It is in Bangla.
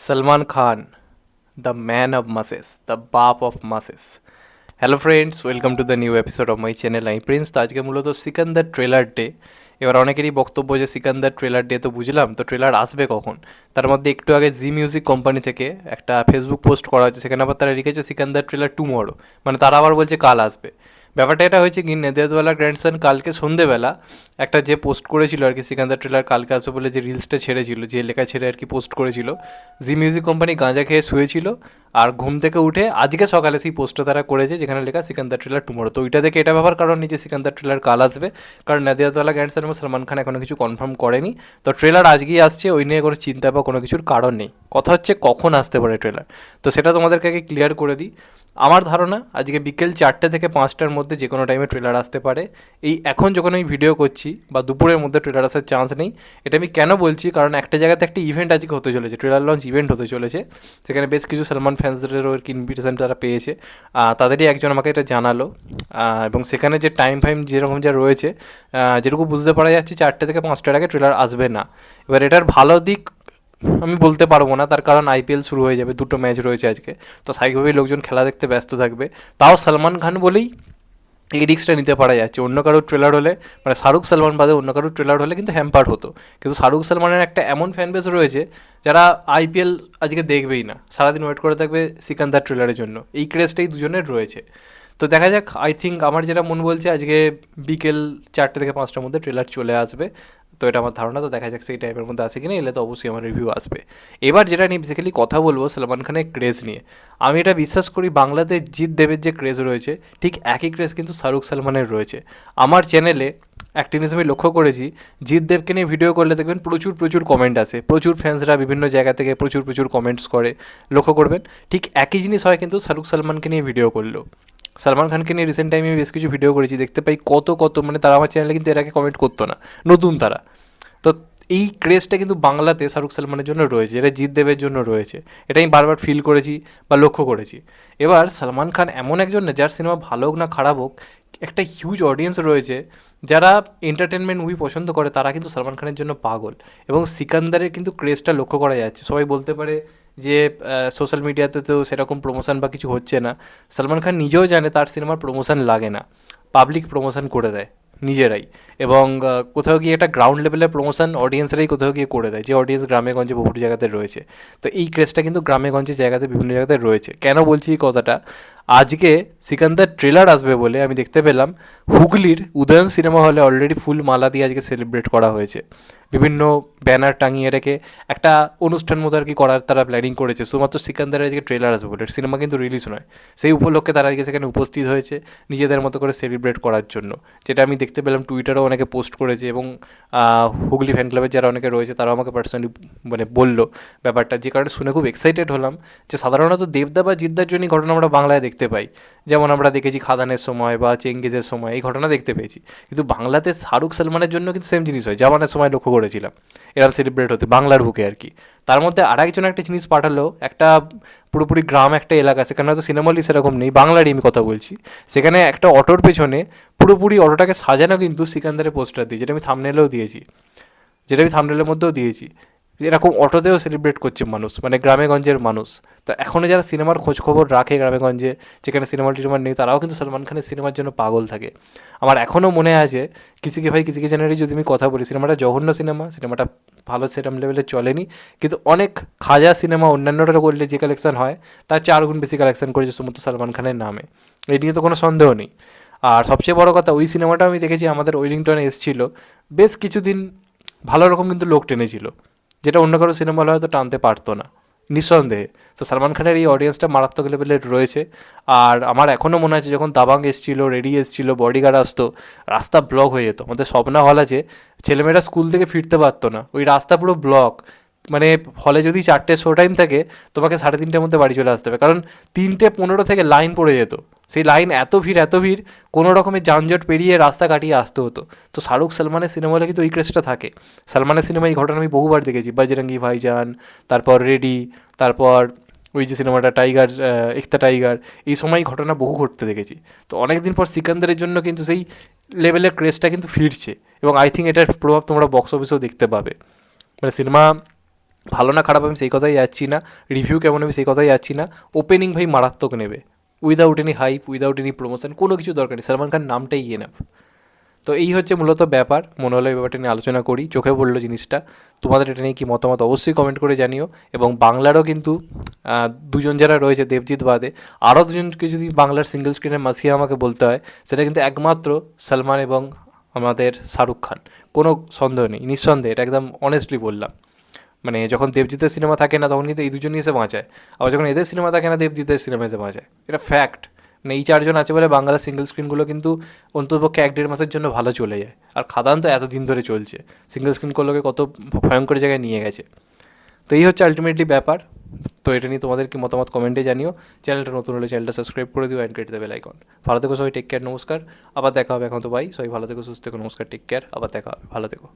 Salman Khan, the man of masses, the Bap of masses. Hello friends, welcome to the new episode of my channel. আমি প্রিন্স। তো আজকে মূলত সিকান্দার ট্রেলার ডে। এবার অনেকেরই বক্তব্য যে সিকান্দার ট্রেলার ডে তো বুঝলাম, তো ট্রেলার আসবে কখন? তার মধ্যে একটু আগে জি মিউজিক কোম্পানি থেকে একটা ফেসবুক পোস্ট করা হয়েছে, সেখানে আবার তারা লিখেছে সিকান্দার ট্রেলার টুমরো, মানে তারা আবার বলছে কাল আসবে। ব্যাপারটা এটা হয়েছে কি, নেদেদওয়ালা গ্র্যান্ডসন কালকে সন্ধেবেলা একটা যে পোস্ট করেছিল আর কি, সিকান্দার ট্রেলার কালকে আসবে বলে যে রিলসটা ছেড়েছিল, যে লেখা ছেড়ে আর কি পোস্ট করেছিল, জি মিউজিক কোম্পানি গাঁজা খেয়ে শুয়েছিল, আর ঘুম থেকে উঠে আজকে সকালে সেই পোস্টটা তারা করেছে যেখানে লেখা সিকান্দার ট্রেলার টুমরো। তো ওইটা দেখে এটা ভাবার কারণ নেই যে সিকান্দার ট্রেলার কাল আসবে, কারণ নেদেদওয়ালা গ্র্যান্ডসন এবং সলমান খান এখনও কিছু কনফার্ম করেনি। তো ট্রেলার আজকেই আসছে, ওই নিয়ে কোনো চিন্তা বা কোনো কিছুর কারণ নেই। কথা হচ্ছে কখন আসতে পারে ট্রেলার, তো সেটা তোমাদেরকে আগে ক্লিয়ার করে দিই। আমার ধারণা আজকে বিকেল 4টে থেকে 5টার মধ্যে যে কোনো টাইমে ট্রেলার আসতে পারে। এই এখন যখন আমি ভিডিও করছি বা দুপুরের মধ্যে ট্রেলার আসার চান্স নেই। এটা আমি কেন বলছি, কারণ একটা জায়গাতে একটা ইভেন্ট আজকে হতে চলেছে, ট্রেলার লঞ্চ ইভেন্ট হতে চলেছে, সেখানে বেশ কিছু সলমান ফ্যান্সদেরও আর কি ইনভিটেশন তারা পেয়েছে। তাদেরই একজন আমাকে এটা জানালো, এবং সেখানে যে টাইম ফাইম যেরকম যা রয়েছে, যেটুকু বুঝতে পারা যাচ্ছে 4টে থেকে 5টার আগে ট্রেলার আসবে না। এবার এটার ভালো দিক আমি বলতে পারবো না, তার কারণ আইপিএল শুরু হয়ে যাবে, দুটো ম্যাচ রয়েছে আজকে, তো স্বাভাবিকভাবেই লোকজন খেলা দেখতে ব্যস্ত থাকবে। তাও সলমান খান বলেই এই রিস্কটা নিতে পারা যাচ্ছে। অন্য কারোর ট্রেলার হলে, মানে শাহরুখ সালমান বাদে অন্য কারোর ট্রেলার হলে কিন্তু হ্যাম্পার হতো। কিন্তু শাহরুখ সালমানের একটা এমন ফ্যান বেস রয়েছে যারা আইপিএল আজকে দেখবেই না, সারাদিন ওয়েট করে থাকবে সিকান্দার ট্রেলারের জন্য। এই ক্রেজটাই দুজনের রয়েছে। তো দেখা যাক, আই থিঙ্ক আমার যেটা মন বলছে আজকে বিকেল 4টে থেকে 5টার মধ্যে ট্রেলার চলে আসবে। তো এটা আমার ধারণা। তো দেখা যাক সেই টাইপের মধ্যে আসে কিনা, এলে তো অবশ্যই আমার রিভিউ আসবে। এবার যেটা নিয়ে বেসিক্যালি কথা বলবো সলমান খানের ক্রেজ নিয়ে। আমি এটা বিশ্বাস করি, বাংলাতে জিৎ দেবের যে ক্রেজ রয়েছে ঠিক একই ক্রেজ কিন্তু শাহরুখ সালমানের রয়েছে। আমার চ্যানেলে একটা জিনিস আমি লক্ষ্য করেছি, জিৎ দেবকে নিয়ে ভিডিও করলে দেখবেন প্রচুর প্রচুর কমেন্ট আসে, প্রচুর ফ্যান্সরা বিভিন্ন জায়গা থেকে প্রচুর প্রচুর কমেন্টস করে, লক্ষ্য করবেন। ঠিক একই জিনিস হয় কিন্তু শাহরুখ সালমানকে নিয়ে ভিডিও করলেও। সলমান খানকে নিয়ে রিসেন্ট টাইমে বেশ কিছু ভিডিও করেছি, দেখতে পাই কত কত, মানে তারা আমার চ্যানেলে কিন্তু এর আগে কমেন্ট করতো না, নতুন তারা। তো এই ক্রেজটা কিন্তু বাংলাতে শাহরুখ সালমানের জন্য রয়েছে, এটা জিৎ দেবের জন্য রয়েছে, এটা আমি বারবার ফিল করেছি বা লক্ষ্য করেছি। এবার সলমান খান এমন একজন না, যার সিনেমা ভালো হোক না খারাপ হোক, একটা হিউজ অডিয়েন্স রয়েছে যারা এন্টারটেনমেন্ট মুভি পছন্দ করে, তারা কিন্তু সলমান খানের জন্য পাগল। এবং সিকান্দারের কিন্তু ক্রেজটা লক্ষ্য করা যাচ্ছে। সবাই বলতে পারে যে সোশ্যাল মিডিয়াতে তো সেরকম প্রমোশন বা কিছু হচ্ছে না। সলমান খান নিজেও জানে তার সিনেমার প্রমোশন লাগে না, পাবলিক প্রমোশন করে দেয় নিজেরাই। এবং কোথাও গিয়ে একটা গ্রাউন্ড লেভেলের প্রমোশন অডিয়েন্সরাই কোথাও গিয়ে করে দেয়, যে অডিয়েন্স গ্রামে গঞ্জে বহু জায়গাতে রয়েছে। তো এই ক্রেজটা কিন্তু গ্রামে গঞ্জে জায়গাতে বিভিন্ন জায়গাতে রয়েছে। কেন বলছি এই কথাটা, আজকে সিকান্দার ট্রেলার আসবে বলে আমি দেখতে পেলাম হুগলির উদয়ন সিনেমা হলে অলরেডি ফুল মালা দিয়ে আজকে সেলিব্রেট করা হয়েছে, বিভিন্ন ব্যানার টাঙিয়ে রেখে একটা অনুষ্ঠান মতো আর কি করার তারা প্ল্যানিং করেছে, শুধুমাত্র সিকান্দারের আজকে ট্রেলার আসবে বলে। সিনেমা কিন্তু রিলিজ নয়, সেই উপলক্ষে তারা আজকে সেখানে উপস্থিত হয়েছে নিজেদের মতো করে সেলিব্রেট করার জন্য, যেটা আমি দেখতে পেলাম টুইটারেও অনেকে পোস্ট করেছে। এবং হুগলি ফ্যান ক্লাবের যারা অনেকে রয়েছে তারাও আমাকে পার্সোনালি মানে বললো ব্যাপারটা, যে কারণে শুনে খুব এক্সাইটেড হলাম। যে সাধারণত দেবদা বা জিদ্দার জন্যই ঘটনা আমরা বাংলায় দেখতে পাই, যেমন আমরা দেখেছি খাদানের সময় বা চেঙ্গিজের সময় এই ঘটনা দেখতে পেয়েছি। কিন্তু বাংলাতে শাহরুখ সালমানের জন্য কিন্তু সেম জিনিস হয়, জামানের সময় লক্ষ্য করেছিলাম এরকম সেলিব্রেট হতে বাংলার বুকে আর কি। তার মধ্যে আরেকজন একটা জিনিস পাঠালো, একটা পুরোপুরি গ্রাম একটা এলাকা, সেখানে হয়তো সিনেমা হল সেরকম নেই, বাংলারই আমি কথা বলছি। সেখানে একটা অটোর পেছনে পুরোপুরি অটোটাকে সাজানো কিন্তু সিকান্দারের পোস্টার দিয়ে, যেটা আমি থাম্বনেলেও দিয়েছি, যেটা আমি থাম্বনেলের মধ্যেও দিয়েছি। এরকম অটোতেও সেলিব্রেট করছে মানুষ, মানে গ্রামে গঞ্জের মানুষ। তো এখনও যারা সিনেমার খোঁজখবর রাখে গ্রামে গঞ্জে, যেখানে সিনেমা টিনেমা নেই, তারাও কিন্তু সলমান খানের সিনেমার জন্য পাগল থাকে। আমার এখনও মনে আছে কিসিকে ভাই কিসিকে জানারি যদি আমি কথা বলি, সিনেমাটা জঘন্য সিনেমা, সিনেমাটা ভালো সেরকম লেভেলে চলেনি, কিন্তু অনেক খাজা সিনেমা অন্যান্যটা করলে যে কালেকশন হয় তার 4 গুণ বেশি কালেকশন করেছে শুধুমাত্র সলমান খানের নামে, এই নিয়ে তো কোনো সন্দেহ নেই। আর সবচেয়ে বড় কথা, ওই সিনেমাটা আমি দেখেছি আমাদের ওয়েলিংটনে এসেছিল, বেশ কিছুদিন ভালো রকম কিন্তু লোক টেনেছিল, যেটা অন্য কারো সিনেমা হলে হয়তো টানতে পারতো না, নিঃসন্দেহে। তো সলমান খানের এই অডিয়েন্সটা মারাত্মক লেভেলের রয়েছে। আর আমার এখনও মনে আছে যখন দাবাং এসেছিল, রেডি এসেছিল, বডিগার্ড আসতো, রাস্তা ব্লক হয়ে যেত। আমাদের স্বপ্না হল আছে, ছেলেমেয়েরা স্কুল থেকে ফিরতে পারতো না, ওই রাস্তা পুরো ব্লক। মানে হলে যদি 4টে শো টাইম থাকে, তোমাকে 3:30টার মধ্যে বাড়ি চলে আসতে হবে, কারণ 3:15 থেকে লাইন পড়ে যেত। সেই লাইন এত ভিড়, কোনো রকমের যানজট পেরিয়ে রাস্তা কাটিয়ে আসতে হতো। তো শাহরুখ সালমানের সিনেমা হলে কিন্তু ওই ক্রেজটা থাকে। সালমানের সিনেমা এই ঘটনা আমি বহুবার দেখেছি, বজরঙ্গি ভাইজান, তারপর রেডি, তারপর ওই যে সিনেমাটা টাইগার, একতা টাইগার, এই সময় ঘটনা বহু ঘটতে দেখেছি। তো অনেক দিন পর সিকান্দারের জন্য কিন্তু সেই লেভেলের ক্রেজটা কিন্তু ফিরছে, এবং আই থিঙ্ক এটার প্রভাব তোমরা বক্স অফিসেও দেখতে পাবে। মানে সিনেমা ভালো না খারাপ আমি সেই কথাই যাচ্ছি না, রিভিউ কেমন আমি সেই কথাই যাচ্ছি না, ওপেনিং ভাই মারাত্মক নেবে, without any hype, without any promotion, কোনো কিছু দরকার নেই, সালমান খান নামটাই এনাফ। তো এই হচ্ছে মূলত ব্যাপার, মনে হলো এই ব্যাপারটা নিয়ে আলোচনা করি, চোখে পড়লো জিনিসটা। তোমাদের এটা নিয়ে কী মতামত অবশ্যই কমেন্ট করে জানিও। এবং বাংলারও কিন্তু দুজন যারা রয়েছে দেবজিৎ বাদে, আরও দুজনকে যদি বাংলার সিঙ্গেল স্ক্রিনের মাসিয়ে আমাকে বলতে হয়, সেটা কিন্তু একমাত্র সালমান এবং আমাদের শাহরুখ খান, কোনো সন্দেহ নেই, নিঃসন্দেহে, এটা একদম অনেস্টলি বললাম। মানে যখন দেবজিতের সিনেমা থাকে না তখন কিন্তু এই দুজনই এসে বাঁচায়, আবার যখন এদের সিনেমা থাকে না দেবজিতের সিনেমা এসে বাঁচায়, এটা ফ্যাক্ট। মানে এই চারজন আছে বলে বাংলা সিঙ্গেল স্ক্রিনগুলো কিন্তু অন্ততপক্ষে 1-1.5 মাসের জন্য ভালো চলে যায়। আর খাদান তো এতদিন ধরে চলছে, সিঙ্গেল স্ক্রিনগুলোকে কত ভয়ঙ্কর জায়গায় নিয়ে গেছে। তো এই হচ্ছে আলটিমেটলি ব্যাপার। তো এটা নিয়ে তোমাদের কি মতামত কমেন্টে জানিও। চ্যানেলটা নতুন হলে চ্যানেলটা সাবস্ক্রাইব করে দিও and click the bell icon. ভালো থেকো সবাই, টেক কেয়ার, নমস্কার, আবার দেখা হবে। এখন তো বাই, সবাই ভালো থেকো, সুস্থ থেকো, নমস্কার, টেক কেয়ার, আবার দেখা হবে, ভালো থেকো।